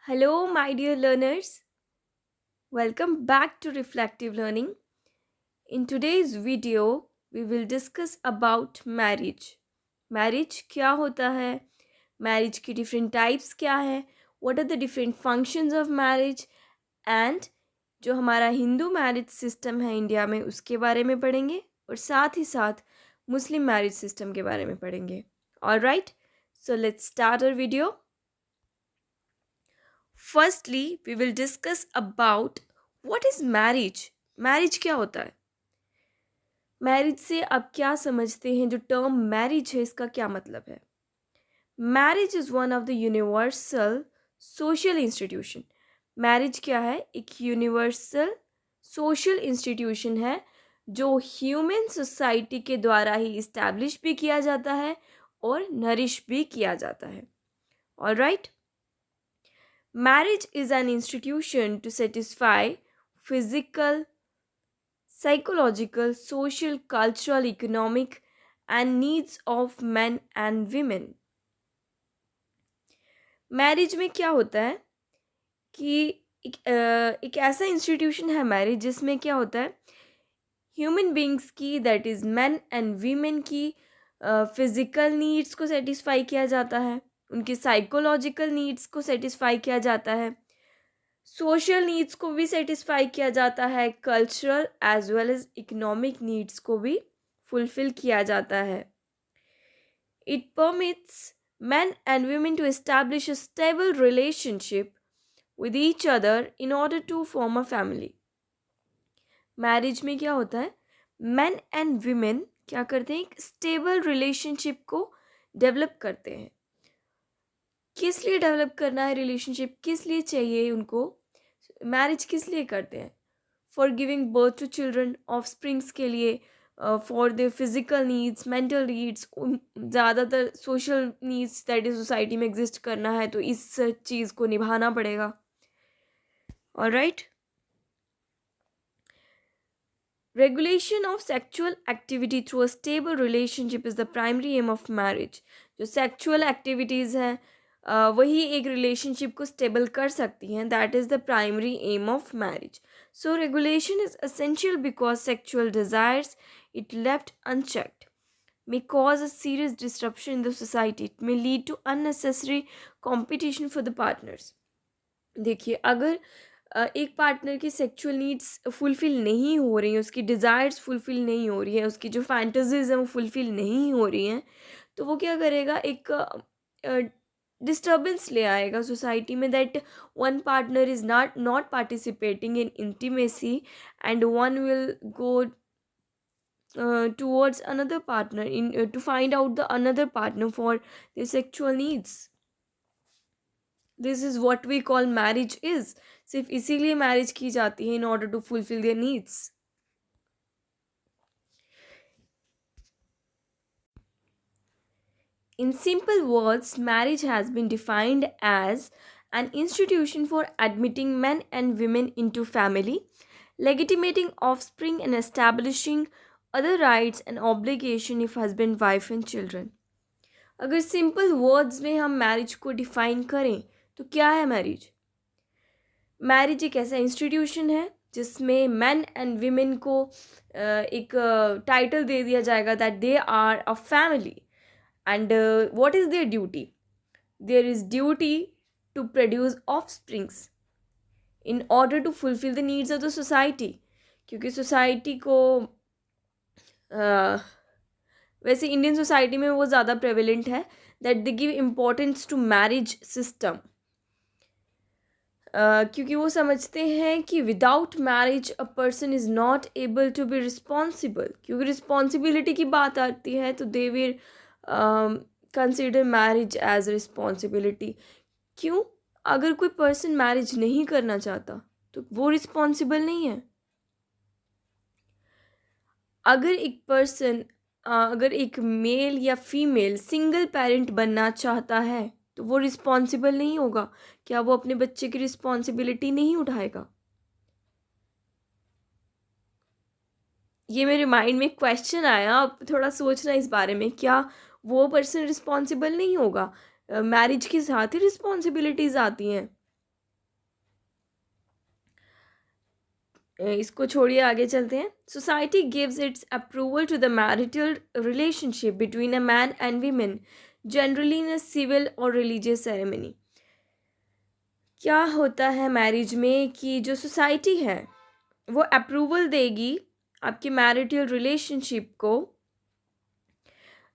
Hello, my dear learners. Welcome back to Reflective Learning. In today's video, we will discuss about marriage. Marriage क्या होता है? Marriage की different types क्या है? What are the different functions of marriage? And जो हमारा Hindu marriage system है India में उसके बारे में पढ़ेंगे और साथ ही साथ मुस्लिम मैरिज सिस्टम के बारे में पढ़ेंगे. Alright, so let's start our video. Firstly, we will discuss about what is marriage. Marriage क्या होता है? मैरिज से आप क्या समझते हैं? जो टर्म मैरिज है इसका क्या मतलब है? Marriage is one of the universal social institution. Marriage क्या है? एक यूनिवर्सल सोशल इंस्टीट्यूशन है जो ह्यूमन सोसाइटी के द्वारा ही इस्टेब्लिश भी किया जाता है और नरिश भी किया जाता है. All right. Marriage is an institution to satisfy physical, psychological, social, cultural, economic, and needs of men and women. Marriage में क्या होता है कि एक ऐसा इंस्टीट्यूशन है मैरिज जिसमें क्या होता है ह्यूमन बींग्स की that is man and women की फिज़िकल नीड्स को सेटिस्फाई किया जाता है, उनकी साइकोलॉजिकल नीड्स को सेटिस्फाई किया जाता है, सोशल नीड्स को भी सेटिस्फाई किया जाता है, cultural as well as economic needs को भी फुलफिल किया जाता है. It permits men and women to establish a stable relationship with each other in order to form a family. Marriage में क्या होता है? men and women क्या करते हैं? एक स्टेबल रिलेशनशिप को डेवलप करते हैं. किस लिए डेवलप करना है रिलेशनशिप? किस लिए चाहिए उनको? मैरिज किस लिए करते हैं? For giving birth to children, offsprings के लिए, for the physical needs, mental needs, ज़्यादातर social needs that is society में एग्जिस्ट करना है तो इस चीज़ को निभाना पड़ेगा. All right. Regulation of sexual activity through a stable relationship is the primary aim of marriage. जो सेक्चुअल एक्टिविटीज़ हैं वही एक रिलेशनशिप को स्टेबल कर सकती हैं. That is the primary aim of marriage. So regulation is essential because sexual desires, it left unchecked, may cause a serious disruption in the society. It may lead to unnecessary competition for the partners. देखिए, अगर एक partner की sexual needs fulfil नहीं हो रही हैं, उसकी desires fulfil नहीं हो रही है, उसकी जो फैंटेसीज़ हैं वो फुलफ़िल नहीं हो रही हैं, तो वो क्या करेगा? एक डिस्टर्बेंस ले आएगा सोसाइटी में. That one partner is not participating in intimacy and one will go towards another partner to find out the another partner for their sexual needs. This is what we call marriage is. सिर्फ इसीलिए marriage की जाती है in order to fulfill their needs. In simple words, marriage has been defined as an institution for admitting men and women into family, legitimating offspring and establishing other rights and obligation if husband, wife and children. अगर simple words में हम marriage को define करें तो क्या है marriage? Marriage एक ऐसा इंस्टीट्यूशन है जिसमें मैन एंड वीमेन को एक टाइटल दे दिया जाएगा that they are a family. And what is their duty? There is duty to produce offsprings in order to fulfil the needs of the society. क्योंकि सोसाइटी को वैसे इंडियन सोसाइटी में वो ज़्यादा प्रेवलेंट है that they give importance to marriage system. क्योंकि वो समझते हैं कि without marriage a person is not able to be responsible. क्योंकि रिस्पॉन्सिबिलिटी की बात आती है तो they will consider marriage as responsibility. क्यों? अगर कोई पर्सन मैरिज नहीं करना चाहता तो वो रिस्पॉन्सिबल नहीं है. अगर एक मेल या फीमेल सिंगल पेरेंट बनना चाहता है तो वो रिस्पॉन्सिबल नहीं होगा. क्या वो अपने बच्चे की रिस्पॉन्सिबिलिटी नहीं उठाएगा? ये मेरे माइंड में क्वेश्चन आया. अब थोड़ा सोचना इस बारे में. क्या वो पर्सन रिस्पॉन्सिबल नहीं होगा? मैरिज के साथ ही रिस्पॉन्सिबिलिटीज़ आती हैं. इसको छोड़िए, आगे चलते हैं। Society gives its approval to the marital relationship between a man and women, generally in a civil और रिलीजियस सेरेमनी। क्या होता है मैरिज में कि जो सोसाइटी है वो अप्रूवल देगी आपकी मैरिटल रिलेशनशिप को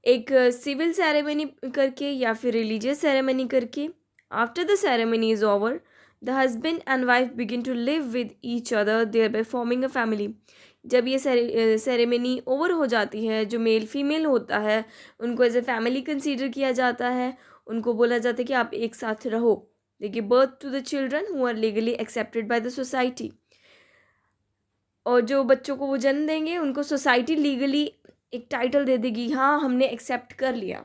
एक सिविल सेरेमनी करके या फिर रिलीजियस सेरेमनी करके। After the ceremony is over, the husband and wife begin to live with each other, thereby forming a family. जब ये सेरेमनी ओवर हो जाती है, जो मेल फीमेल होता है उनको एज ए फैमिली कंसीडर किया जाता है। उनको बोला जाता है कि आप एक साथ रहो। They give birth to the children who are legally accepted by the society. और जो बच्चों को वो जन्म देंगे उनको सोसाइटी लीगली एक टाइटल दे देगी, हाँ हमने एक्सेप्ट कर लिया।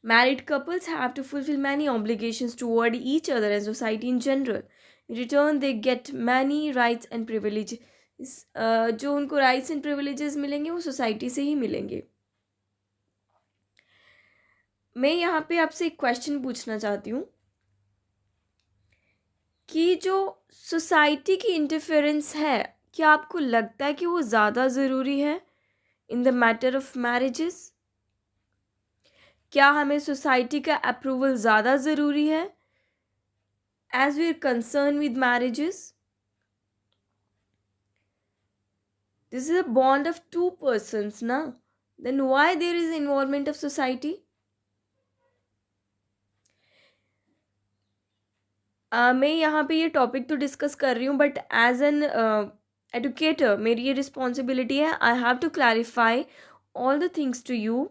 Married couples have to fulfil many obligations toward each other and society in general. In return they get many rights and privileges. जो उनको राइट्स एंड प्रिविलेजेस मिलेंगे वो सोसाइटी से ही मिलेंगे। मैं यहाँ पे आपसे एक क्वेश्चन पूछना चाहती हूँ कि जो सोसाइटी की इंटरफेरेंस है, क्या आपको लगता है कि वो ज़्यादा ज़रूरी है in the matter of marriages? क्या हमें सोसाइटी का अप्रूवल ज़्यादा ज़रूरी है as we are concern with marriages? This is a bond of two persons ना, then why there is involvement of society? मैं यहाँ पे ये टॉपिक तो डिस्कस कर रही हूँ, बट एज एन एडुकेटर मेरी ये रिस्पॉन्सिबिलिटी है, I have to clarify all the things to you.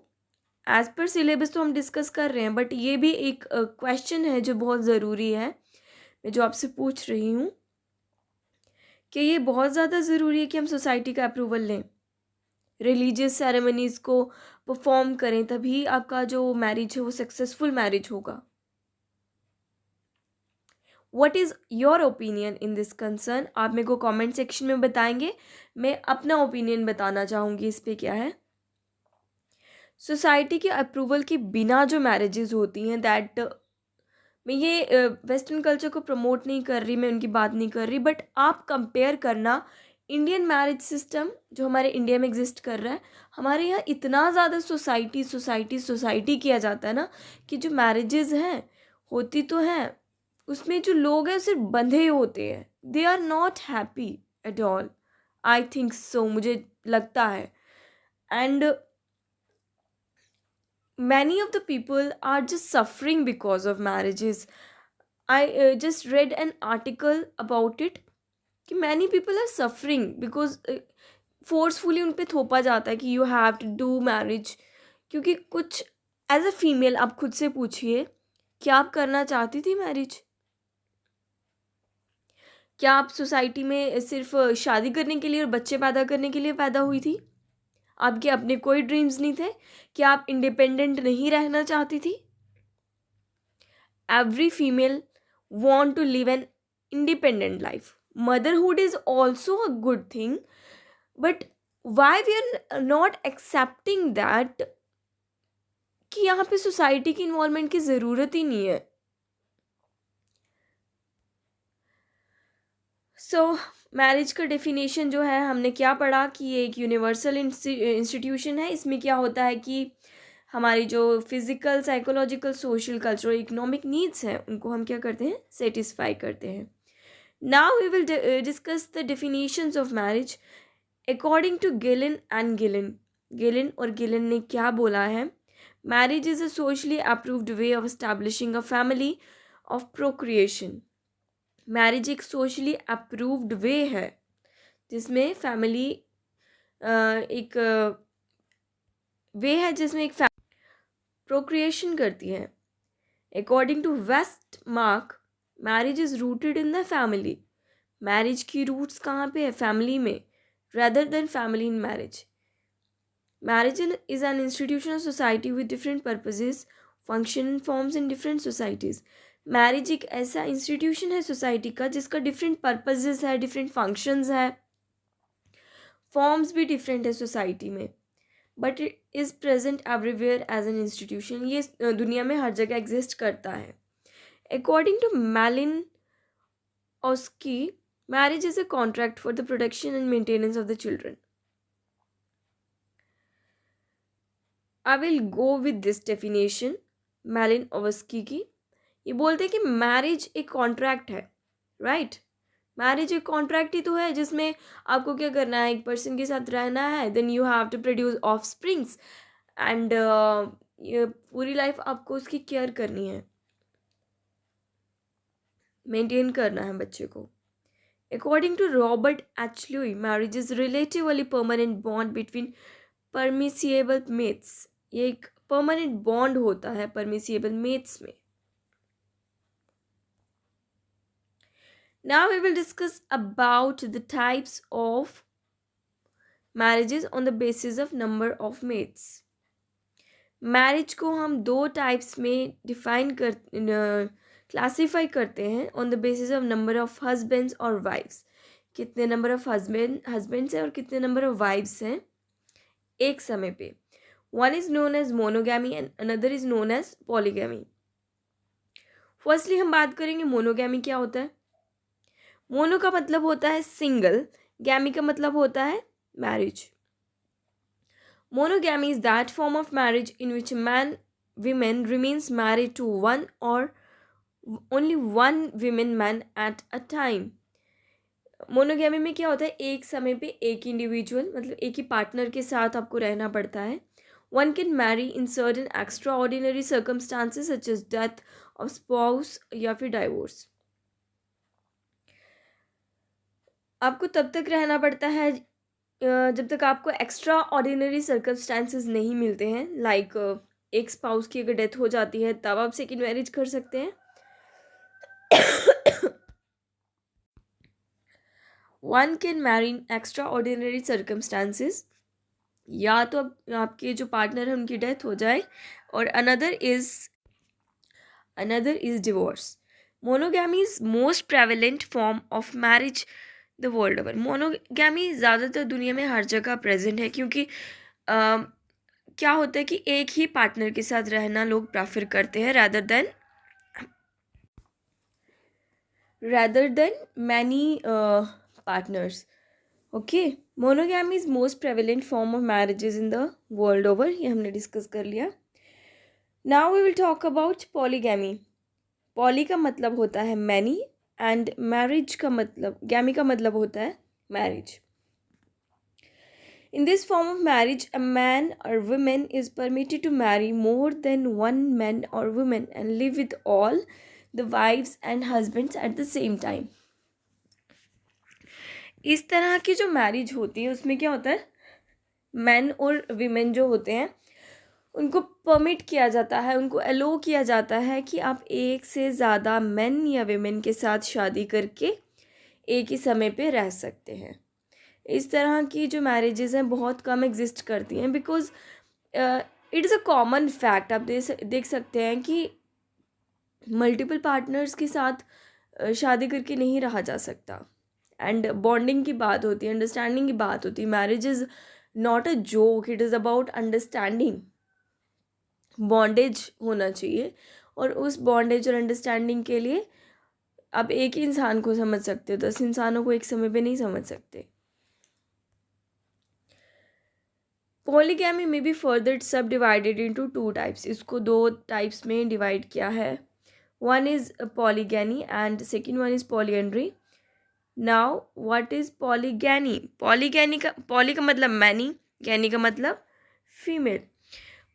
As per syllabus तो हम डिस्कस कर रहे हैं, बट ये भी एक क्वेश्चन है जो बहुत ज़रूरी है, मैं जो आपसे पूछ रही हूँ कि ये बहुत ज़्यादा ज़रूरी है कि हम सोसाइटी का अप्रूवल लें, रिलीजियस सेरेमनीज़ को परफॉर्म करें, तभी आपका जो मैरिज है वो सक्सेसफुल मैरिज होगा। What is your opinion in this concern? आप मेरे को कमेंट सेक्शन में बताएंगे, मैं अपना ओपिनियन बताना चाहूँगी इस पे क्या है। सोसाइटी के अप्रूवल के बिना जो मैरिजेस होती हैं, दैट मैं ये वेस्टर्न कल्चर को प्रमोट नहीं कर रही, मैं उनकी बात नहीं कर रही, बट आप कंपेयर करना इंडियन मैरिज सिस्टम जो हमारे इंडिया में एग्जिस्ट कर रहा है। हमारे यहाँ इतना ज़्यादा सोसाइटी सोसाइटी सोसाइटी किया जाता है ना, कि जो मैरिजेस हैं होती तो हैं, उसमें जो लोग हैं सिर्फ बंधे होते हैं, they are not happy at all. I think so, मुझे लगता है। And many of the people are just suffering because of marriages. I just read an article about it कि many people are suffering because forcefully उन पे थोपा जाता है कि you have to do marriage. क्योंकि कुछ एज अ फीमेल आप खुद से पूछिए, क्या आप करना चाहती थी मैरिज? क्या आप सोसाइटी में सिर्फ शादी करने के लिए और बच्चे पैदा करने के लिए पैदा हुई थी? आपके अपने कोई ड्रीम्स नहीं थे? क्या आप इंडिपेंडेंट नहीं रहना चाहती थी? Every female want to live an independent life. Motherhood is also a good thing, but why we are not accepting that कि यहाँ पे सोसाइटी की इन्वॉल्वमेंट की ज़रूरत ही नहीं है। सो मैरिज का डेफिनेशन जो है, हमने क्या पढ़ा कि ये एक यूनिवर्सल इंस्टीट्यूशन है। इसमें क्या होता है कि हमारी जो physical, psychological, social, cultural, economic needs हैं उनको हम क्या करते हैं, सेटिस्फाई करते हैं। Now we will discuss the definitions of marriage according to Gillen and Gillen. Gillen और Gillen ने क्या बोला है? Marriage is a socially approved way of establishing a family of procreation. Marriage एक socially approved way है जिसमें family एक वे है जिसमें एक procreation करती है। According to Westmark, marriage is rooted in the family. Marriage की रूट्स कहाँ पे है? फैमिली में, rather than family in marriage. Marriage is an institutional society with different purposes, function and forms in different societies. Marriage एक ऐसा institution है society का जिसका डिफरेंट पर्पजेस है, डिफरेंट फंक्शंस है, फॉर्म्स भी डिफरेंट है सोसाइटी में, but it is present everywhere as an institution. ये दुनिया में हर जगह एग्जिस्ट करता है। According to Malin Oski, Marriage is a contract for the protection and maintenance of the children. I will go with this definition, मैलिन ओवस्की की. ये बोलते हैं कि मैरिज एक कॉन्ट्रैक्ट है, राइट. मैरिज एक कॉन्ट्रैक्ट ही तो है जिसमें आपको क्या करना है, एक पर्सन के साथ रहना है, then you have to produce offsprings and ये पूरी लाइफ आपको उसकी केयर करनी है, मेंटेन करना है बच्चे को. According to Robert H Lowie, marriage is relatively permanent bond between permissible mates. ये एक परमानेंट बॉन्ड होता है परमिसिएबल मेट्स में. Now we will discuss about the types of marriages on the basis of number of mates. Marriage को हम दो types में define कर क्लासीफाई करते हैं on the basis of number of husbands और वाइफ्स. कितने नंबर ऑफ हस्बैंड्स हैं और कितने नंबर ऑफ वाइफ्स हैं एक समय पे. One is known as monogamy and another is known as polygamy. Firstly हम बात करेंगे मोनोगैमी क्या होता है. मोनो का मतलब होता है सिंगल, गैमी का मतलब होता है marriage. Monogamy is that form of marriage in which a woman remains married to one or only one man at a time. Monogamy में क्या होता है, एक समय पे एक इंडिविजुअल मतलब एक ही पार्टनर के साथ आपको रहना पड़ता है. One can marry in certain extraordinary circumstances such as death of spouse या फिर डाइवोर्स. आपको तब तक रहना पड़ता है जब तक आपको एक्स्ट्रा ऑर्डिनरी सर्कमस्टांसेस नहीं मिलते हैं. लाइक एक स्पाउस की अगर डेथ हो जाती है तब आप सेकेंड मैरिज कर सकते हैं. One can marry in extra ordinary circumstances, या तो आपके जो पार्टनर है उनकी डेथ हो जाए, और another is divorce. Monogamy is most prevalent form of marriage the world over. Monogamy ज़्यादातर दुनिया में हर जगह प्रेजेंट है क्योंकि क्या होता है कि एक ही पार्टनर के साथ रहना लोग प्रेफर करते हैं rather than many partners. Okay, monogamy is most prevalent form of marriages in the world over. ये हमने डिस्कस कर लिया. Now we will talk about polygamy. Poly का मतलब होता है many and marriage का मतलब, गैमी का मतलब होता है marriage. In this form of marriage, a man or woman is permitted to marry more than one man or woman and live with all the wives and husbands at the same time. इस तरह की जो marriage होती है उसमें क्या होता है, मैन और वीमेन जो होते हैं उनको परमिट किया जाता है, उनको अलो किया जाता है कि आप एक से ज़्यादा मैन या वीमेन के साथ शादी करके एक ही समय पे रह सकते हैं. इस तरह की जो मैरिजेज़ हैं बहुत कम एग्जिस्ट करती हैं because it is a common fact. आप देख सकते हैं कि मल्टीपल पार्टनर्स के साथ शादी करके नहीं रहा जा सकता. एंड बॉन्डिंग की बात होती है, अंडरस्टैंडिंग की बात होती है. Marriage is not a joke, it is about understanding. Bondage होना चाहिए और उस बॉन्डेज और अंडरस्टैंडिंग के लिए आप एक ही इंसान को समझ सकते हो, 10 इंसानों को एक समय पे नहीं समझ सकते. पॉलीगैमी में भी फर्दर सब डिवाइडेड इनटू 2 टाइप्स. इसको 2 टाइप्स में डिवाइड किया है. One is polygyny and second one is polyandry. Now what is polygyny. Polygyny का पॉली का मतलब मैनी, गैनी का मतलब female.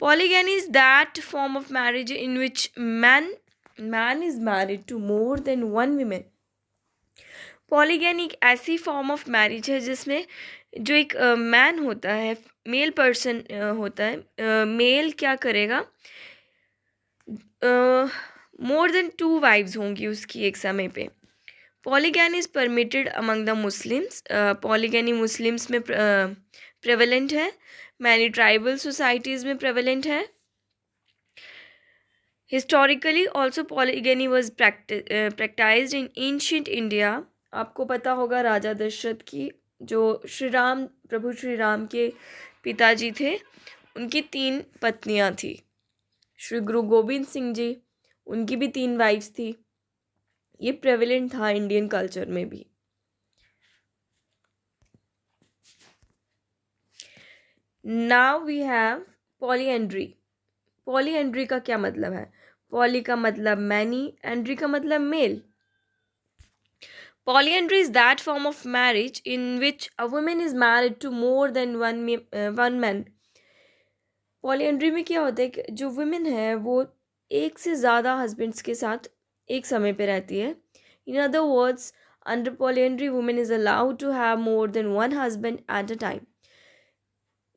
Polygamy is that form of marriage in which man is married to more than one woman. Polygamy एक ऐसी form of marriage है जिसमें जो एक मैन होता है, मेल पर्सन होता है, मेल क्या करेगा, मोर देन 2 वाइफ्स होंगी उसकी एक समय पे. Polygyny is permitted among the Muslims. Polygyny Muslims में प्रेवलेंट है, मैनी ट्राइबल सोसाइटीज़ में प्रेवलेंट है. Historically also polygyny was practised in ancient India. आपको पता होगा राजा दशरथ की जो प्रभु श्री राम के पिताजी थे, उनकी 3 पत्नियां थी. श्री गुरु गोविंद सिंह जी, उनकी भी 3 वाइफ्स थी. ये प्रेवलेंट था इंडियन कल्चर में भी. Now we have polyandry. Polyandry का क्या मतलब है? पॉली का मतलब मैनी, एंड्री का मतलब mail. Polyandry is that form of marriage in which a woman is married to more than one man. Polyandry में क्या होता है कि जो वुमेन है वो एक से ज़्यादा हस्बैंड्स के साथ एक समय पे रहती है। In other words, under polyandry women is allowed to have more than one husband at a time.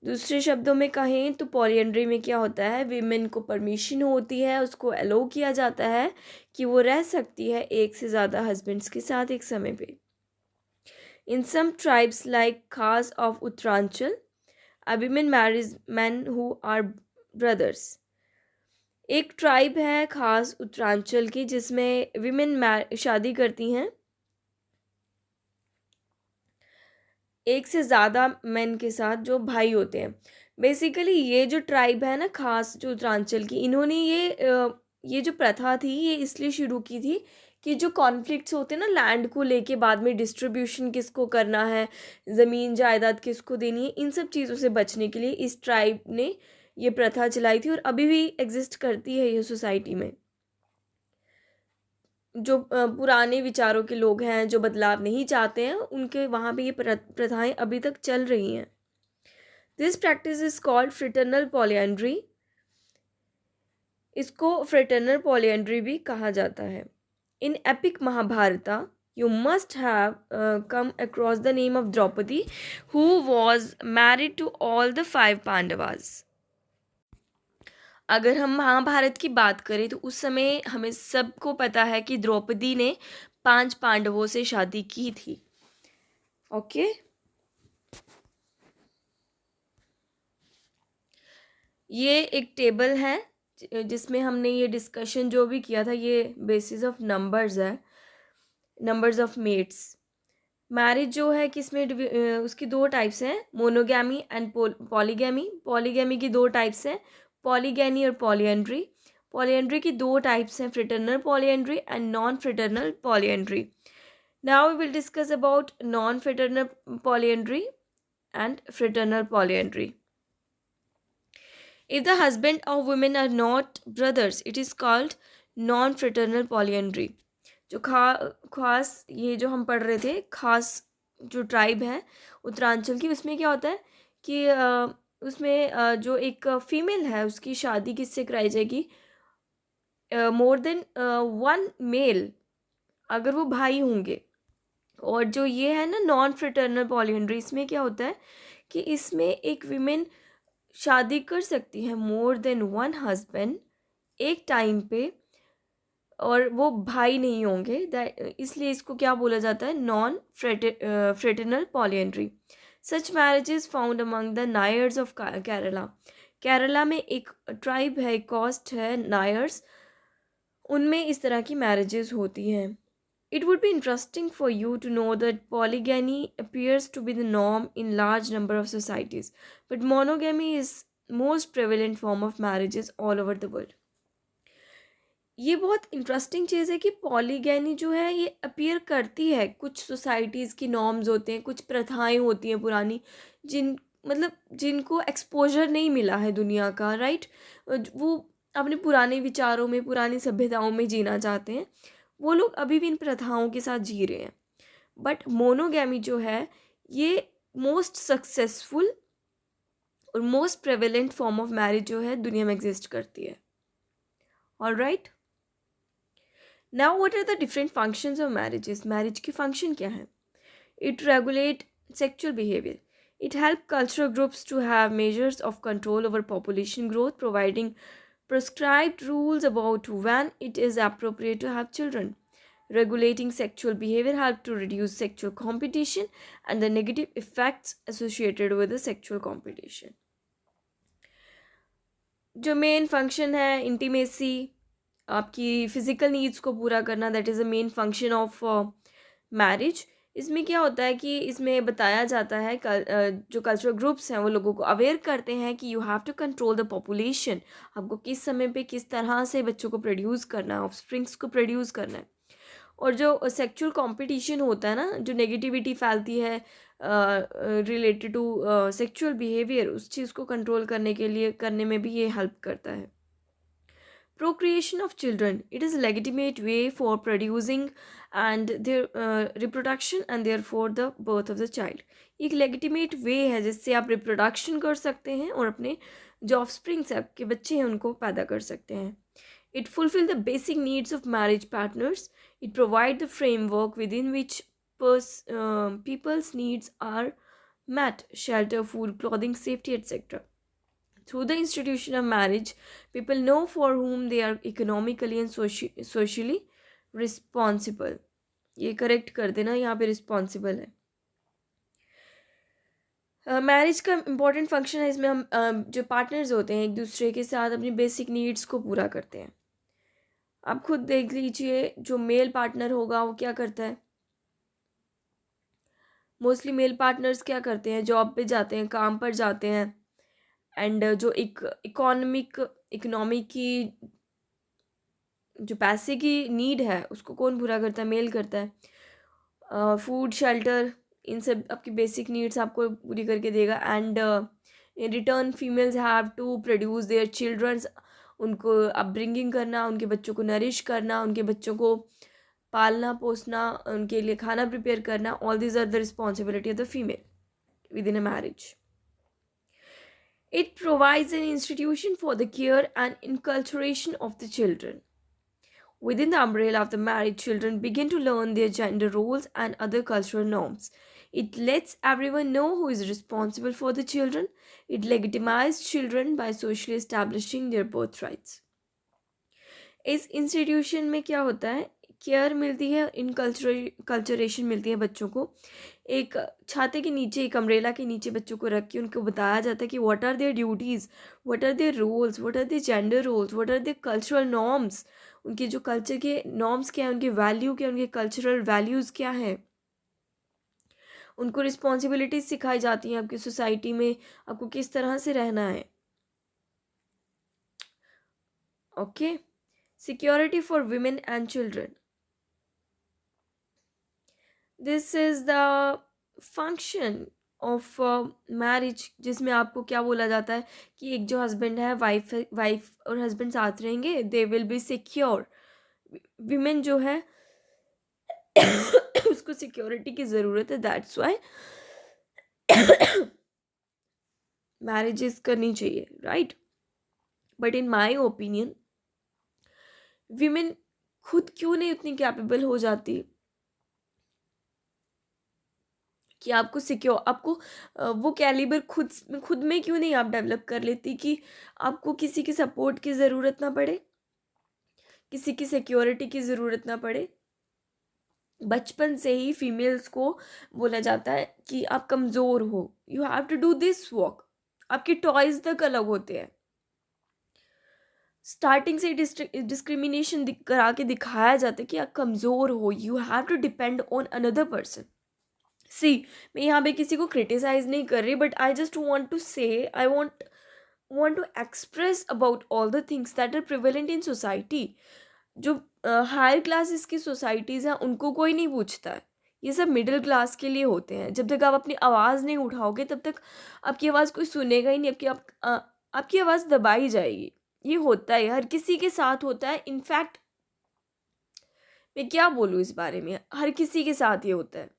दूसरे शब्दों में कहें तो पॉलीएंड्री में क्या होता है, वीमेन को परमिशन होती है, उसको अलो किया जाता है कि वो रह सकती है एक से ज़्यादा हस्बैंड्स के साथ एक समय पे। इन सम ट्राइब्स लाइक खास of Uttaranchal, a women marries men who are brothers। एक ट्राइब है खास उत्तरांचल की जिसमें विमेन शादी करती हैं एक से ज़्यादा मेन के साथ जो भाई होते हैं। बेसिकली ये जो ट्राइब है ना खास जो उत्तरांचल की, इन्होंने ये जो प्रथा थी ये इसलिए शुरू की थी कि जो कॉन्फ्लिक्ट्स होते हैं ना लैंड को लेके, बाद में डिस्ट्रीब्यूशन किसको करना है, ज़मीन जायदाद किसको देनी है, इन सब चीज़ों से बचने के लिए इस ट्राइब ने ये प्रथा चलाई थी और अभी भी एग्जिस्ट करती है ये सोसाइटी में। जो पुराने विचारों के लोग हैं, जो बदलाव नहीं चाहते हैं, उनके वहाँ पे ये प्रथाएं अभी तक चल रही हैं। This practice is called fraternal polyandry. इसको फ्रेटर्नल पॉलीएंड्री भी कहा जाता है। In epic Mahabharata you must have come across the name of Draupadi who was married to all the 5 Pandavas. अगर हम महाभारत की बात करें तो उस समय हमें सबको पता है कि द्रौपदी ने 5 पांडवों से शादी की थी। ओके, ये एक टेबल है जिसमें हमने ये डिस्कशन जो भी किया था ये बेसिस ऑफ नंबर्स है, नंबर्स ऑफ मेट्स। मैरिज जो है किसमें उसकी दो टाइप्स हैं, मोनोगैमी एंड पॉलीगैमी। पॉलीगैमी की दो टाइप्स हैं, पॉलीगैनी और पॉलीएंड्री। पॉलीएंड्री की दो टाइप्स हैं, fraternal polyandry and non fraternal polyandry. Now we will discuss about non fraternal polyandry and fraternal polyandry. If the husband or women are not brothers, it is called non-fraternal polyandry। जो खास ये जो हम पढ़ रहे थे, खास जो ट्राइब है उत्तरांचल की, उसमें क्या होता है कि उसमें जो एक फीमेल है उसकी शादी किससे कराई जाएगी, मोर देन वन मेल, अगर वो भाई होंगे। और जो ये है ना नॉन फ्रेटर्नल पॉलीएंड्री, इसमें क्या होता है कि इसमें एक विमेन शादी कर सकती है मोर देन वन हस्बैंड एक टाइम पे, और वो भाई नहीं होंगे, दैट इसलिए इसको क्या बोला जाता है, non fraternal polyandry. Such marriages found among the Nairs of Kerala. Kerala में एक ट्राइब है, एक कास्ट है नायर्स, उनमें इस तरह की मैरिजेस होती हैं। It would be interesting for you to know that polygamy appears to be the norm in large number of societies, but monogamy is most prevalent form of marriages all over the world। ये बहुत interesting चीज़ है कि पॉलीगैनी जो है ये appear करती है, कुछ सोसाइटीज़ की नॉर्म्स होते हैं, कुछ प्रथाएं होती हैं पुरानी, जिन मतलब जिनको एक्सपोजर नहीं मिला है दुनिया का, राइट। वो अपने पुराने विचारों में, पुरानी सभ्यताओं में जीना चाहते हैं, वो लोग अभी भी इन प्रथाओं के साथ जी रहे हैं। बट मोनोगैमी जो है ये मोस्ट सक्सेसफुल और most prevalent form of marriage जो है दुनिया में एग्जिस्ट करती है। All right, now what are the different functions of marriages. Marriage की फंक्शन क्या है? It regulate sexual behaviour. It help cultural groups to have measures of control over population growth, providing prescribed rules about when it is appropriate to have children. Regulating sexual behavior helps to reduce sexual competition and the negative effects associated with the sexual competition। जो main function है, intimacy, आपकी physical needs को पूरा करना, that is the main function of marriage. इसमें क्या होता है कि इसमें बताया जाता है जो कल्चरल ग्रुप्स हैं वो लोगों को अवेयर करते हैं कि you have to control the population, आपको किस समय पे किस तरह से बच्चों को प्रोड्यूस करना है, ऑफस्प्रिंग्स को प्रोड्यूस करना है। और जो सेक्चुअल कंपटीशन होता है ना, जो नेगेटिविटी फैलती है रिलेटेड टू सेक्सुअल बिहेवियर, उस चीज़ को कंट्रोल करने में भी ये हेल्प करता है। Procreation of children. It is a legitimate way for producing and their reproduction and therefore the birth of the child. एक legitimate way है जिससे आप reproduction कर सकते हैं और अपने जो offspring से आपके बच्चे हैं उनको पैदा कर सकते हैं. It fulfills the basic needs of marriage partners. It provides the framework within which people's needs are met: shelter, food, clothing, safety, etc. Through the institution of marriage, people know for whom they are economically and socially responsible. ये correct कर देना, यहाँ पे responsible है. Marriage का important function है, इसमें हम जो पार्टनर्स होते हैं एक दूसरे के साथ अपनी बेसिक नीड्स को पूरा करते हैं. आप खुद देख लीजिए, जो मेल पार्टनर होगा वो क्या करता है. मोस्टली मेल पार्टनर्स क्या करते हैं, जॉब पे जाते हैं, काम पर जाते हैं. एंड जो इकोनॉमी की जो पैसे की नीड है उसको कौन पूरा करता है, मेल करता है. फूड, शेल्टर, इन सब आपकी बेसिक नीड्स आपको पूरी करके देगा. And in return females have to produce their childrens. उनको अपब्रिंगिंग करना, उनके बच्चों को नरिश करना, उनके बच्चों को पालना पोसना, उनके लिए खाना प्रिपेयर करना. All these are the responsibility of the female within a marriage. It provides an institution for the care and inculturation of the children. Within the umbrella of the married, children begin to learn their gender roles and other cultural norms. It lets everyone know who is responsible for the children. It legitimizes children by socially establishing their birthrights. इस institution में क्या होता है, care मिलती है, culturation मिलती है बच्चों को. एक छाते के नीचे, एक अम्ब्रेला के नीचे बच्चों को रख के उनको बताया जाता है कि what are their duties, what are their roles, what are their gender roles, what are their cultural norms. उनके जो कल्चर के नॉर्म्स क्या हैं, उनके वैल्यू क्या, उनके कल्चरल वैल्यूज़ क्या हैं. उनको रिस्पॉन्सिबिलिटीज सिखाई जाती हैं आपकी सोसाइटी में, आपको किस तरह से रहना है. Okay. Security for women and children. This is the function of marriage, जिसमें आपको क्या बोला जाता है कि एक जो हस्बैंड है, वाइफ और हस्बैंड साथ रहेंगे, they will be secure. Women जो है उसको सिक्योरिटी की ज़रूरत है. दैट्स वाई मैरिजेस करनी चाहिए, right. But in my opinion, women खुद क्यों नहीं उतनी कैपेबल हो जाती कि आपको सिक्योर, आपको वो कैलिबर खुद में क्यों नहीं आप डेवलप कर लेती कि आपको किसी की सपोर्ट की ज़रूरत ना पड़े, किसी की सिक्योरिटी की ज़रूरत ना पड़े. बचपन से ही फीमेल्स को बोला जाता है कि आप कमज़ोर हो, you have to do this work. आपके टॉयज तक अलग होते हैं. स्टार्टिंग से डिस्क्रिमिनेशन करा के दिखाया जाता है कि आप कमज़ोर हो, you have to depend on another person. See, मैं यहाँ पे किसी को क्रिटिसाइज नहीं कर रही, but I just want to say, I want to express about all the things that are prevalent in society. जो हायर क्लासेस की सोसाइटीज़ हैं उनको कोई नहीं पूछता है. ये सब मिडिल क्लास के लिए होते हैं. जब तक आप अपनी आवाज़ नहीं उठाओगे तब तक आपकी आवाज़ कोई सुनेगा ही नहीं. आपकी आवाज़ दबाई जाएगी. ये होता है, हर किसी के साथ होता है. इनफैक्ट मैं क्या बोलूँ इस बारे में, हर किसी के साथ ये होता है.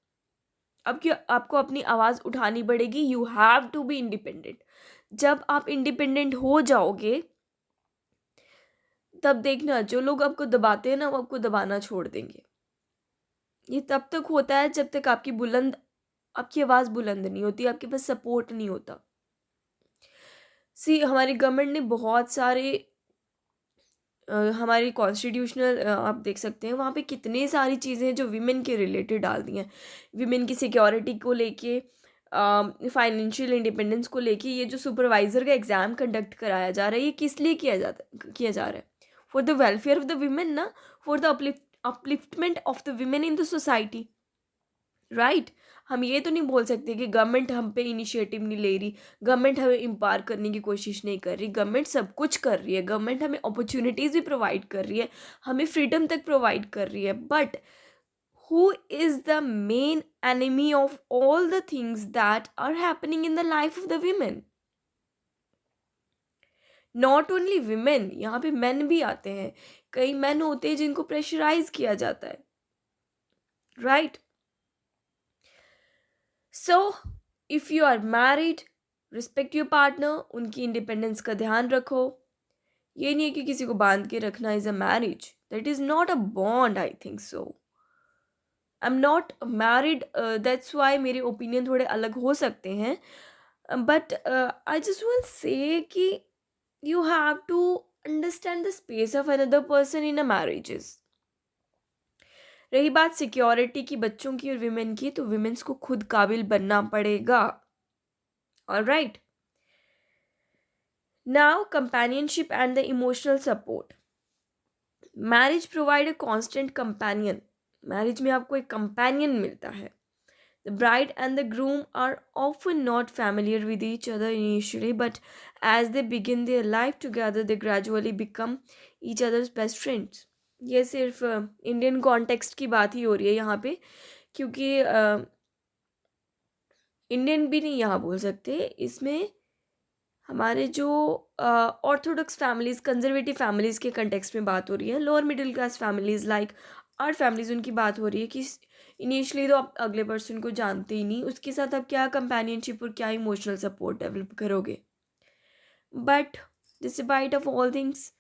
आपको अपनी आवाज़ उठानी पड़ेगी. You have to be independent. जब आप इंडिपेंडेंट हो जाओगे तब देखना, जो लोग आपको दबाते हैं ना, वो आपको दबाना छोड़ देंगे. ये तब तक होता है जब तक आपकी आवाज़ बुलंद नहीं होती, आपके पास सपोर्ट नहीं होता. सी, हमारी गवर्नमेंट ने बहुत सारे हमारी कॉन्स्टिट्यूशनल आप देख सकते हैं, वहाँ पे कितने सारी चीज़ें हैं जो विमेन के रिलेटेड डाल दी हैं. विमेन की सिक्योरिटी को लेके, फाइनेंशियल इंडिपेंडेंस को लेके. ये जो सुपरवाइज़र का एग्ज़ाम कंडक्ट कराया जा रहा है, ये किस लिए किया जा रहा है? For the welfare of the women ना, for the upliftment of the women in the society, right. हम ये तो नहीं बोल सकते कि गवर्नमेंट हम पे इनिशिएटिव नहीं ले रही, गवर्नमेंट हमें एम्पावर करने की कोशिश नहीं कर रही. गवर्नमेंट सब कुछ कर रही है. गवर्नमेंट हमें अपॉर्चुनिटीज़ भी प्रोवाइड कर रही है, हमें फ्रीडम तक प्रोवाइड कर रही है. But who is the main enemy of all the things that are happening in the life of the women. Not only women, यहाँ पे मेन भी आते हैं. कई मेन होते हैं जिनको प्रेशराइज किया जाता है, right. So if you are married, respect your partner, उनकी इंडिपेंडेंस का ध्यान रखो. ये नहीं है कि किसी को बांध के रखना is a marriage. That is not a bond, I think so. I am not married, that's why मेरे ओपिनियन थोड़े अलग हो सकते हैं. But I just will say कि you have to understand the space of another person in a marriages. रही बात security की, बच्चों की और विमेन की, तो विमेन्स को खुद काबिल बनना पड़ेगा. Alright. Now companionship and the emotional support. Marriage provide a constant companion. Marriage में आपको एक कंपेनियन मिलता है. The bride and the groom are often not familiar with each other initially, but as they begin their life together, they gradually become each other's best friends. ये सिर्फ Indian context की बात ही हो रही है यहाँ पे, क्योंकि इंडियन भी नहीं यहाँ बोल सकते इसमें. हमारे जो ऑर्थोडॉक्स फैमिलीज़, कंजर्वेटिव फैमिलीज़ के कंटेक्स्ट में बात हो रही है. Lower middle class families like our families, उनकी बात हो रही है कि इनिशियली तो आप अगले पर्सन को जानते ही नहीं, उसके साथ आप क्या कंपेनियनशिप और क्या इमोशनल सपोर्ट डेवलप करोगे. But despite of all things,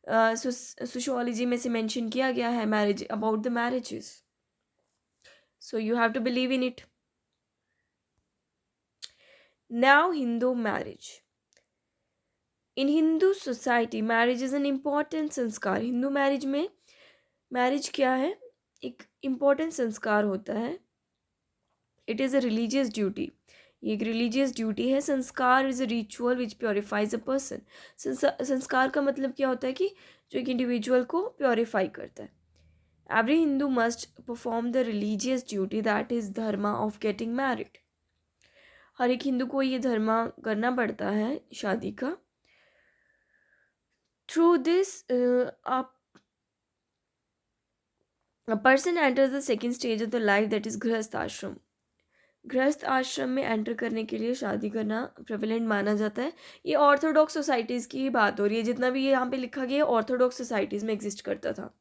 sociology में से मेंशन किया गया है marriage, about the marriages, so you have to believe in it. Now Hindu marriage. In Hindu society marriage is an important sanskar. Hindu marriage में marriage क्या है? एक इम्पॉर्टेंट संस्कार होता है. It is a religious duty. ये एक रिलीजियस ड्यूटी है. संस्कार is a ritual which purifiers a person. संस्कार का मतलब क्या होता है कि जो एक इंडिविजुअल को प्योरीफाई करता है. Every Hindu must perform the religious duty, that is dharma of getting married. हर एक हिंदू को ये धर्मा करना पड़ता है शादी का. Through this a person enters the second stage of the life, that is गृहस्थ आश्रम. गृहस्थ आश्रम में एंटर करने के लिए शादी करना प्रेवलेंट माना जाता है. ये ऑर्थोडॉक्स सोसाइटीज़ की ही बात हो रही है. जितना भी ये यहाँ पे लिखा गया है ऑर्थोडॉक्स सोसाइटीज़ में एग्जिस्ट करता था.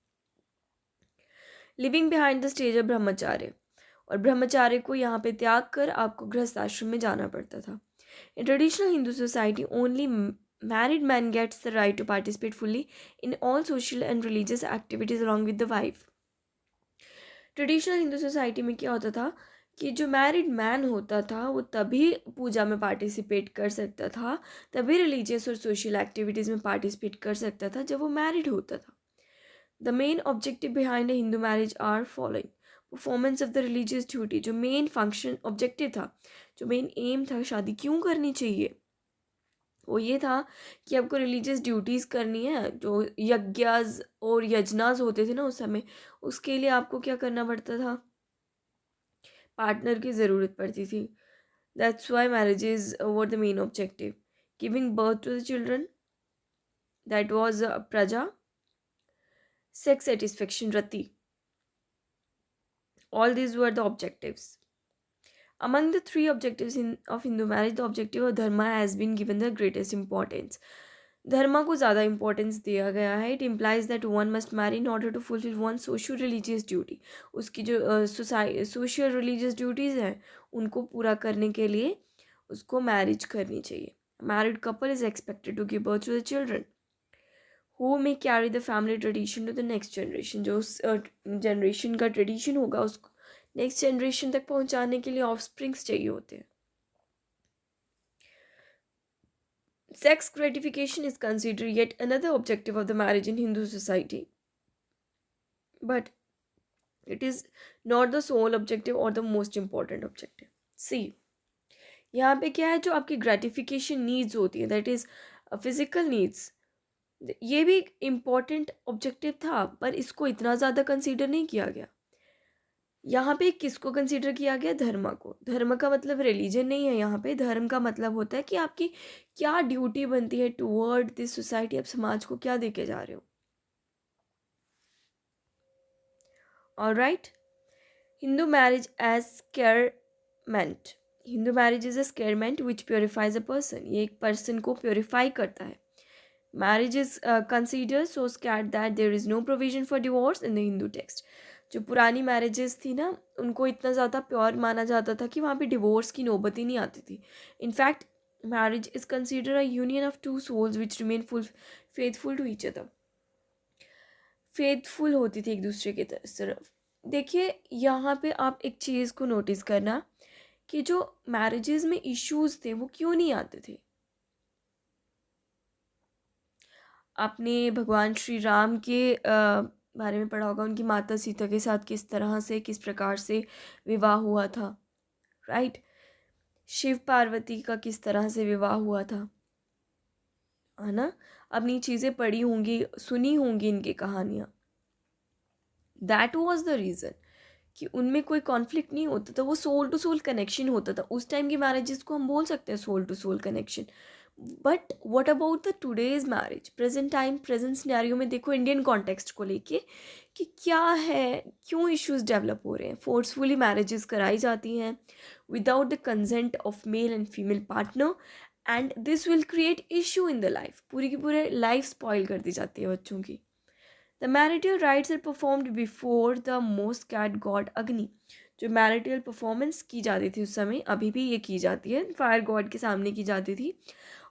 Living behind the stage of brahmacharya. और ब्रह्मचार्य को यहाँ पे त्याग कर आपको गृहस्थ आश्रम में जाना पड़ता था. In traditional Hindu society only married man gets the right to participate fully in all social and religious activities along with the wife. Traditional Hindu society में क्या होता था कि जो मैरिड मैन होता था वो तभी पूजा में पार्टिसिपेट कर सकता था, तभी रिलीजियस और सोशल एक्टिविटीज़ में पार्टिसिपेट कर सकता था जब वो मैरिड होता था. The main objective behind a Hindu marriage are following. Performance of the religious duty. जो मेन फंक्शन ऑब्जेक्टिव था, जो मेन एम था शादी क्यों करनी चाहिए, वो ये था कि आपको रिलीजियस ड्यूटीज़ करनी है. जो यज्ञास और यजनास होते थे ना उस समय, उसके लिए आपको क्या करना पड़ता था? पार्टनर की ज़रूरत पड़ती थी. That's why marriages were the main objective. Giving birth to the children, that was praja. Sex satisfaction, rati. All these were the objectives. Among the three objectives of Hindu marriage, the objective of dharma has been given the greatest importance. Dharma को ज़्यादा importance दिया गया है. It implies that one must marry in order to fulfil one social religious duty. उसकी जो social religious duties हैं उनको पूरा करने के लिए उसको मैरिज करनी चाहिए. Married couple is expected to give birth to the children who may carry the family tradition to the next generation. जो उस जनरेशन का ट्रेडिशन होगा उसको नेक्स्ट जनरेशन तक पहुंचाने के लिए ऑफस्प्रिंग्स चाहिए होते हैं. Sex gratification is considered yet another objective of the marriage in Hindu society. But it is not the sole objective or the most important objective. See, यहाँ पे क्या है, जो आपकी ग्रेटिफिकेशन नीड्स होती है, दैट इज़ फिजिकल नीड्स, ये भी एक इम्पॉर्टेंट ऑब्जेक्टिव था, पर इसको इतना ज़्यादा कंसीडर नहीं किया गया. यहाँ पे किसको कंसीडर किया गया? धर्म को. धर्म का मतलब रिलीजन नहीं है. यहाँ पे धर्म का मतलब होता है कि आपकी क्या ड्यूटी बनती है टुवर्ड दिस सोसाइटी. आप समाज को क्या देके जा रहे हो. Alright. Hindu marriage as sacrament. Hindu marriage is a sacrament which purifies a person. ये एक person को purify करता है. Marriage is considered so sacred that there is no provision for divorce in the Hindu text. जो पुरानी marriages थी ना, उनको इतना ज़्यादा प्योर माना जाता था कि वहाँ पे डिवोर्स की नौबत ही नहीं आती थी. In fact marriage is considered a union of two souls which remain faithful to each other. Faithful होती थी एक दूसरे की तरफ. देखिए यहाँ पे आप एक चीज़ को नोटिस करना कि जो मैरिजेस में इश्यूज थे वो क्यों नहीं आते थे. आपने भगवान श्री राम के बारे में पढ़ा होगा, उनकी माता सीता के साथ किस तरह से, किस प्रकार से विवाह हुआ था. राइट. शिव पार्वती का किस तरह से विवाह हुआ था, है ना. अपनी चीज़ें पढ़ी होंगी, सुनी होंगी इनकी कहानियाँ. दैट वॉज द रीज़न कि उनमें कोई कॉन्फ्लिक्ट नहीं होता था. वो सोल टू सोल कनेक्शन होता था. उस टाइम की मैरिजेस को हम बोल सकते हैं soul to soul connection. But what about the today's marriage, present time, present scenario में देखो इंडियन कॉन्टेक्स्ट को लेके कि क्या है, क्यों इश्यूज डेवलप हो रहे हैं. फोर्सफुली मैरिजेस कराई जाती हैं without the consent of male and female partner, and this will create issue in the life. पूरी की पूरी लाइफ स्पॉइल कर दी जाती है बच्चों की. The marital rites are performed before the most cat god Agni. जो मैरिटल परफॉर्मेंस की जाती थी उस समय, अभी भी ये की जाती है, फायर गॉड के सामने की जाती थी.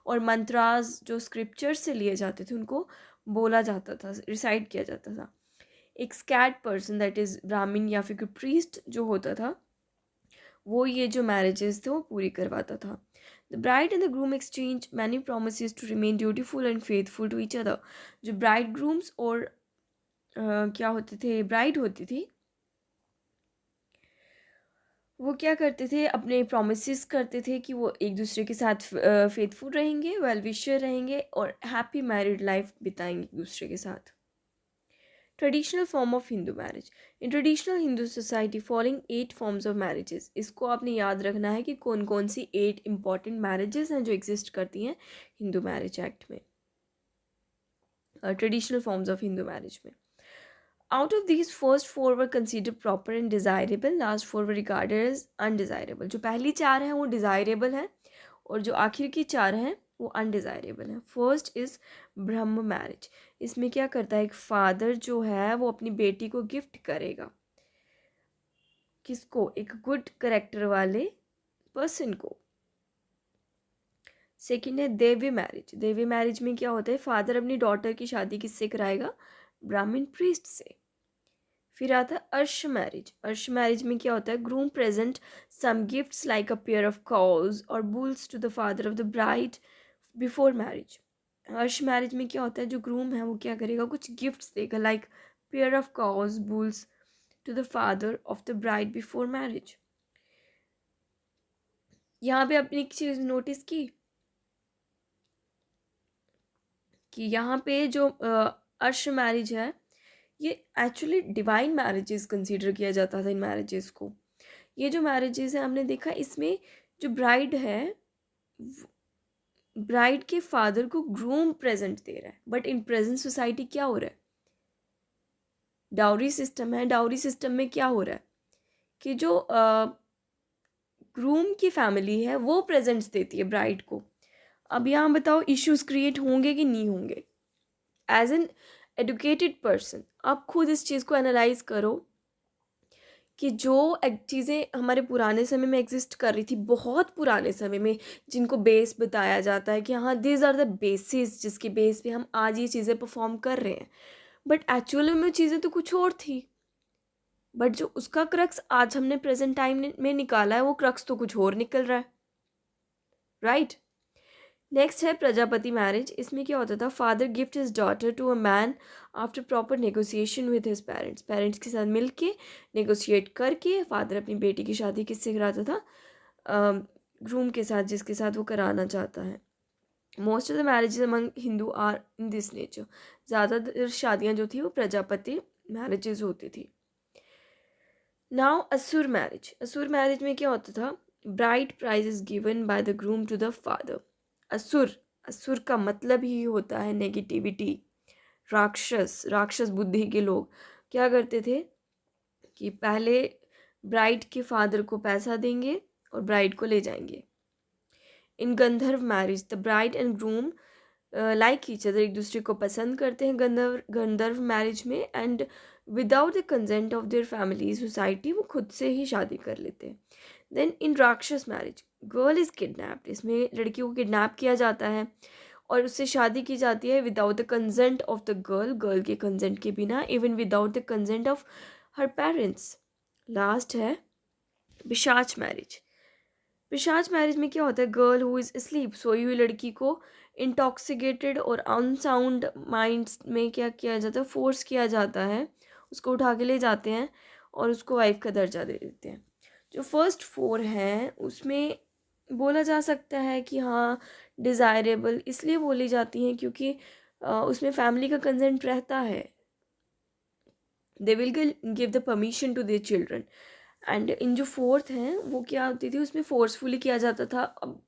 और मंत्रास जो स्क्रिप्चर से लिए जाते थे उनको बोला जाता था, रिसाइट किया जाता था. एक स्कैट पर्सन दैट इज़ ब्राह्मण या फिर प्रीस्ट जो होता था, वो ये जो मैरिजेस थे वो पूरी करवाता था. The bride and the groom exchange many promise to remain dutiful and faithful to each other. जो ब्राइड ग्रूम्स और क्या होते थे, ब्राइड होती थी, वो क्या करते थे, अपने प्रोमिस करते थे कि वो एक दूसरे के साथ फेथफुल रहेंगे, वेल विशर रहेंगे और हैप्पी मैरिड लाइफ बिताएंगे एक दूसरे के साथ. Traditional form of Hindu marriage. In traditional Hindu society following 8 forms of marriages. इसको आपने याद रखना है कि कौन कौन सी 8 इंपॉर्टेंट मैरिजेस हैं जो एग्जिस्ट करती हैं हिंदू मैरिज एक्ट में, traditional forms of Hindu marriage में. Out of these, first 4 were considered proper and desirable. Last 4 were regarded as undesirable. जो पहली 4 हैं वो desirable हैं और जो आखिर की 4 हैं वो undesirable हैं. First is Brahma marriage. इसमें क्या करता है, एक फादर जो है वो अपनी बेटी को गिफ्ट करेगा. किसको? एक गुड करेक्टर वाले पर्सन को. सेकेंड है देवी मैरिज. देवी मैरिज में क्या होता है, फादर अपनी डॉटर की शादी किससे कराएगा? ब्राह्मण प्रीस्ट से. फिर आता है अर्श मैरिज. अर्श मैरिज में क्या होता है, groom present some gifts like a pair of cows और bulls to the father of the bride before marriage. अर्श मैरिज में क्या होता है, जो ग्रूम है वो क्या करेगा, कुछ गिफ्ट्स देगा like pair of cows, bulls to the father of the bride before marriage. यहाँ पे अपनी एक चीज़ नोटिस की कि यहाँ पे जो अर्श मैरिज है ये एक्चुअली डिवाइन मैरिजेस कंसीडर किया जाता था इन मैरिजेस को. ये जो मैरिजेस है हमने देखा, इसमें जो ब्राइड है, ब्राइड के फादर को ग्रूम प्रेजेंट दे रहा है. बट इन प्रेजेंट सोसाइटी क्या हो रहा है, डाउरी सिस्टम है. डाउरी सिस्टम में क्या हो रहा है कि जो ग्रूम की फैमिली है वो प्रेजेंट्स देती है ब्राइड को. अब यहाँ बताओ इश्यूज क्रिएट होंगे कि नहीं होंगे. एज एन एडुकेटेड पर्सन आप खुद इस चीज़ को एनालाइज करो कि जो चीज़ें हमारे पुराने समय में एग्जिस्ट कर रही थी, बहुत पुराने समय में, जिनको बेस बताया जाता है कि हाँ दीज आर द बेसिस जिसके बेस पे हम आज ये चीज़ें परफॉर्म कर रहे हैं, बट एक्चुअली में चीज़ें तो कुछ और थी. बट जो उसका क्रक्स आज हमने प्रेजेंट टाइम में निकाला है वो क्रक्स तो कुछ और निकल रहा है. राइट. नेक्स्ट है प्रजापति मैरिज. इसमें क्या होता था, father gift his daughter to a man after proper negotiation with his parents. Parents के साथ मिल के नेगोशिएट करके फादर अपनी बेटी की शादी किससे कराता था, ग्रूम के साथ, जिसके साथ वो कराना चाहता है. Most of the marriages among Hindu are in this nature. ज़्यादातर शादियाँ जो थी वो प्रजापति मैरिजेज होती थी. नाउ असुर मैरिज. असुर मैरिज में क्या होता था, bride price is given by the groom to the father. असुर, असुर का मतलब ही होता है नेगेटिविटी, राक्षस, राक्षस बुद्धि के लोग क्या करते थे कि पहले ब्राइड के फादर को पैसा देंगे और ब्राइड को ले जाएंगे। इन गंधर्व marriage the bride and groom like each other, एक दूसरे को पसंद करते हैं गंधर्व मैरिज में, and without the consent of their family society वो खुद से ही शादी कर लेते हैं। देन इन राक्षस मैरिज गर्ल इज़ किडनैप्ड, इसमें लड़की को किडनैप किया जाता है और उससे शादी की जाती है without the consent of the girl, girl के कंसेंट के बिना, even without the consent of her parents. Last है पिशाच मैरिज। पिशाच मैरिज में क्या होता है, गर्ल हु इज़ स्लीप, सोई हुई लड़की को इंटॉक्सिकेटेड और अनसाउंड माइंड्स में क्या किया जाता है, फोर्स किया जाता है, उसको उठा के ले जाते हैं और उसको वाइफ का दर्जा दे देते हैं। जो फर्स्ट फोर हैं उसमें बोला जा सकता है कि हाँ डिज़ायरेबल इसलिए बोली जाती हैं क्योंकि उसमें फैमिली का कंसेंट रहता है, they will give the permission to their children. And in जो फोर्थ हैं वो क्या होती थी, उसमें फोर्सफुली किया जाता था। अब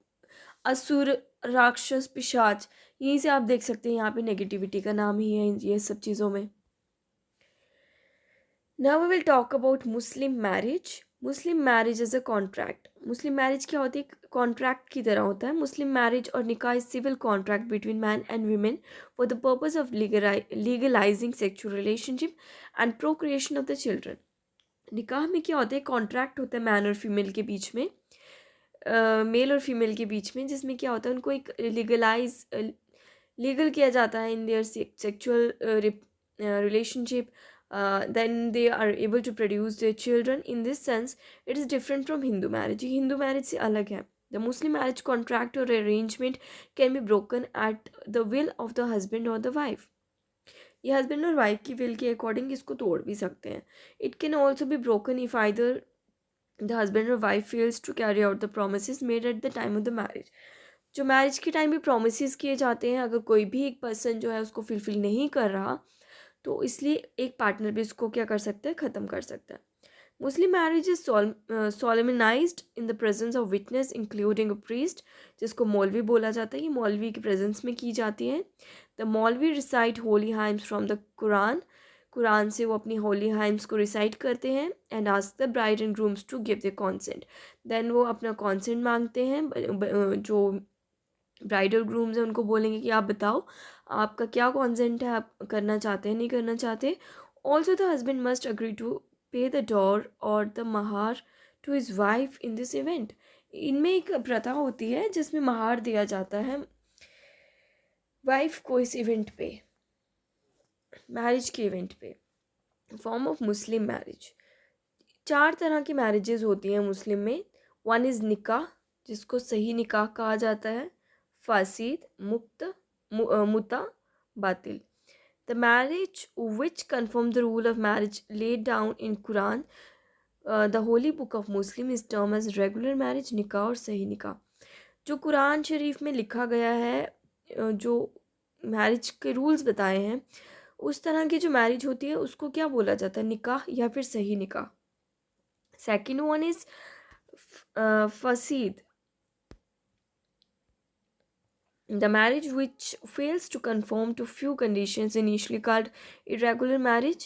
असुर, राक्षस, पिशाच, यहीं से आप देख सकते हैं यहाँ पे नेगेटिविटी का नाम ही है ये सब चीज़ों में। Now we will talk about Muslim marriage. Muslim marriage is a contract. Muslim marriage क्या होती है, कॉन्ट्रैक्ट की तरह होता है। मुस्लिम मैरिज और nikah is civil contract between man and women for the purpose of legalising sexual relationship and procreation of the children. निकाह में क्या होता है, कॉन्ट्रैक्ट होता है मैन और फीमेल के बीच में, मेल और फीमेल के बीच में, जिसमें क्या होता है उनको एक लीगल किया जाता है in their sexual relationship, then they are able to produce their children. In this sense it is different from Hindu marriage. Hindu marriage से अलग है। The Muslim marriage contract or arrangement can be broken at the will of the husband or the wife. ये husband और wife की will के according इसको तोड़ भी सकते हैं। It can also be broken if either the husband और wife fails to carry out the promise made at the time of the marriage. जो मैरिज के टाइम भी प्रोमिस किए जाते हैं, अगर कोई भी एक पर्सन जो है उसको फुलफिल नहीं कर रहा तो इसलिए एक पार्टनर भी इसको क्या कर सकता है, ख़त्म कर सकता है। मुस्लिम marriage is solemnised in the presence of witness including a priest, जिसको मौलवी बोला जाता है। ये मौलवी के प्रेजेंस में की जाती है। The maulvi recite holy hymns from the Quran, कुरान से वो अपनी होली हाइम्स को रिसाइट करते हैं। And ask the bride and grooms to give the consent, then वो अपना कॉन्सेंट मांगते हैं। जो ब्राइड और ग्रूम्स हैं उनको बोलेंगे कि आप बताओ आपका क्या कॉन्सेंट है, आप करना चाहते हैं नहीं करना चाहते। Also the husband must agree to pay the dower or the mahr to his wife in this event. इनमें एक प्रथा होती है जिसमें महार दिया जाता है वाइफ को इस इवेंट पे, मैरिज के इवेंट पे। फॉर्म ऑफ मुस्लिम मैरिज, 4 तरह की मैरिजेज होती हैं मुस्लिम में। वन इज़ निकाह, जिसको सही निकाह कहा जाता है। फासीद, मुता, बातिल। The marriage which confirm the rule of marriage laid down in Quran the holy book of Muslim is term as regular marriage, निकाह और सही निकाह। जो कुरान शरीफ में लिखा गया है, जो मैरिज के रूल्स बताए हैं, उस तरह की जो मैरिज होती है उसको क्या बोला जाता है, निकाह या फिर सही निकाह। सेकेंड वन इज फसीद, the marriage which fails to conform to few conditions initially called irregular marriage।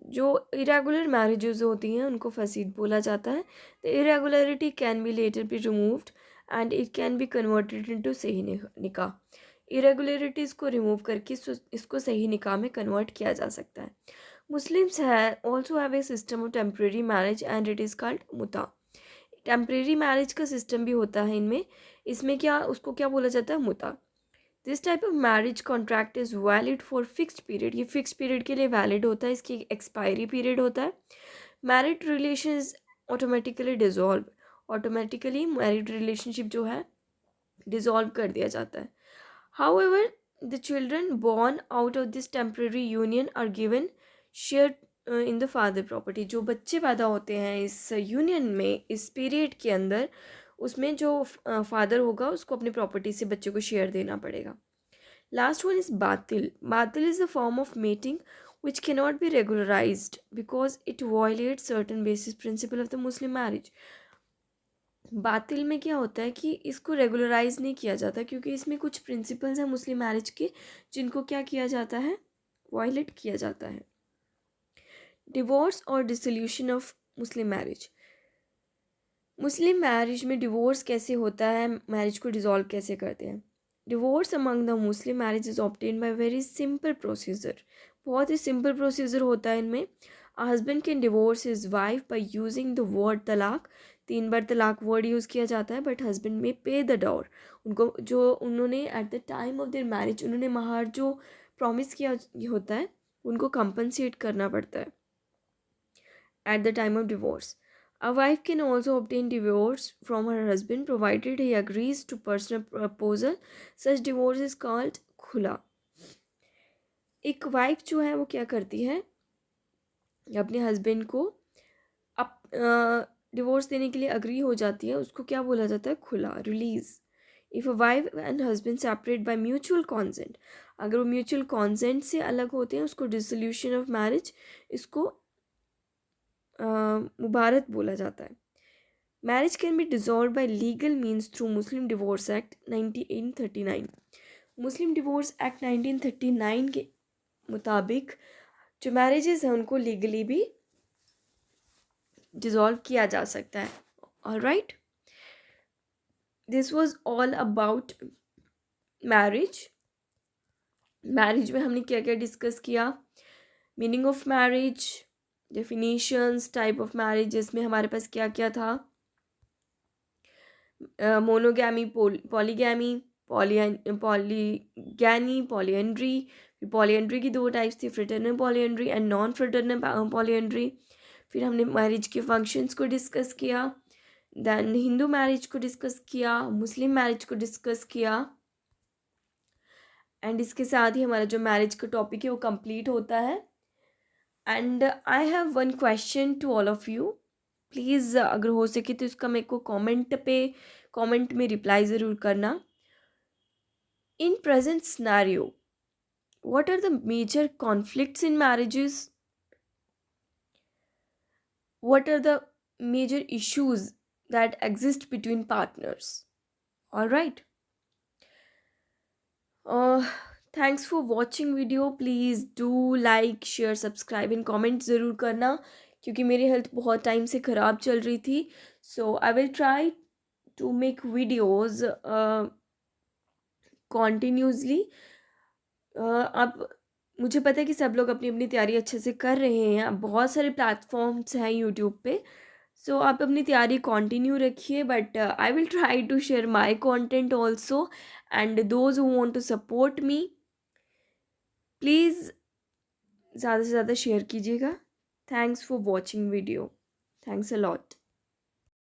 जो irregular marriages होती हैं उनको फसीद बोला जाता है। the irregularity can be later be removed and it can be converted into सही निकाह। irregularities को रिमूव करके इसको सही निकाह में कन्वर्ट किया जा सकता है। Muslims also have a system of temporary marriage and it is called मुता। टेम्परेरी मैरिज का सिस्टम भी होता है इनमें, इसमें क्या उसको क्या बोला जाता है, मुता। This type of marriage contract is valid for fixed period, ये फिक्स पीरियड के लिए वैलिड होता है, इसकी एक्सपायरी पीरियड होता है। Married relation automatically dissolve, automatically married relationship जो है डिजॉल्व कर दिया जाता है। However the children born out of this temporary union are given share in the father property. जो बच्चे पैदा होते हैं इस यूनियन में, इस पीरियड के अंदर, उसमें जो फादर होगा उसको अपनी प्रॉपर्टी से बच्चे को शेयर देना पड़ेगा। लास्ट वन इज़ बातिल। बातिल is the form of mating which cannot be regularized because it violates certain basis principle of the Muslim marriage। बातिल में क्या होता है कि इसको रेगुलराइज नहीं किया जाता क्योंकि इसमें कुछ प्रिंसिपल्स हैं मुस्लिम मैरिज के जिनको क्या किया जाता है, वायलेट किया जाता है। डिवोर्स और dissolution of Muslim marriage. Muslim marriage में डिवोर्स कैसे होता है, मैरिज को डिज़ोल्व कैसे करते हैं। Divorce among the Muslim marriage is obtain bye very simple procedure. बहुत ही सिंपल प्रोसीजर होता है इनमें। Husband can divorce his wife by using the word तलाक। 3 बार तलाक वर्ड यूज़ किया जाता है, बट हस्बैंड में पे द डॉर। उनको जो उन्होंने eight the time of their marriage उन्होंने महार जो प्रॉमिस किया होता है उनको कंपनसेट करना पड़ता है at the time of divorce. A wife can also obtain divorce from her husband provided he agrees to personal proposal. Such divorce is called खुला। एक वाइफ जो है वो क्या करती है, अपने हस्बैंड को अप डिवोर्स देने के लिए अग्री हो जाती है, उसको क्या बोला जाता है, खुला, release. If a wife and husband separate by mutual consent, अगर वो म्यूचुअल कॉन्सेंट से अलग होते हैं उसको डिसोल्यूशन ऑफ मैरिज, इसको मुबारत बोला जाता है। Marriage can be dissolve bye legal means through Muslim divorce act 1939। Muslim divorce act 1939 के मुताबिक जो मैरिजेस हैं उनको लीगली भी डिसॉल्व किया जा सकता है। Alright, this was all about marriage. Marriage में हमने क्या क्या डिस्कस किया, meaning of marriage, definitions, type of marriage जिसमें हमारे पास क्या क्या था, मोनोगैमी, पॉलीगैमी, पॉलीगैनी, पॉलीएंड्री। पॉलीएंड्री की 2 टाइप्स थी, fraternal polyandry and non fraternal polyandry. फिर हमने मैरिज के फंक्शंस को डिस्कस किया, देन हिंदू मैरिज को डिस्कस किया, मुस्लिम मैरिज को डिस्कस किया, एंड इसके साथ ही हमारा जो मैरिज का टॉपिक है वो कंप्लीट होता है। And I have one question to all of you. Please अगर हो सके तो इसका मेरे को कमेंट में रिप्लाई ज़रूर करना। In present scenario, what are the major conflicts in marriages, what are the major issues that exist between partners. All right, thanks for watching video. Please do like, share, subscribe and comment ज़रूर करना, क्योंकि मेरी health बहुत time से ख़राब चल रही थी। So I will try to make videos continuously. अब मुझे पता है कि सब लोग अपनी अपनी तैयारी अच्छे से कर रहे हैं, अब बहुत सारे प्लेटफॉर्म्स हैं यूट्यूब पे। सो आप अपनी तैयारी कंटिन्यू रखिए, but I will try to share my content also, and those who want to support me, please ज़्यादा से ज़्यादा शेयर कीजिएगा। Thanks for watching video, thanks a lot.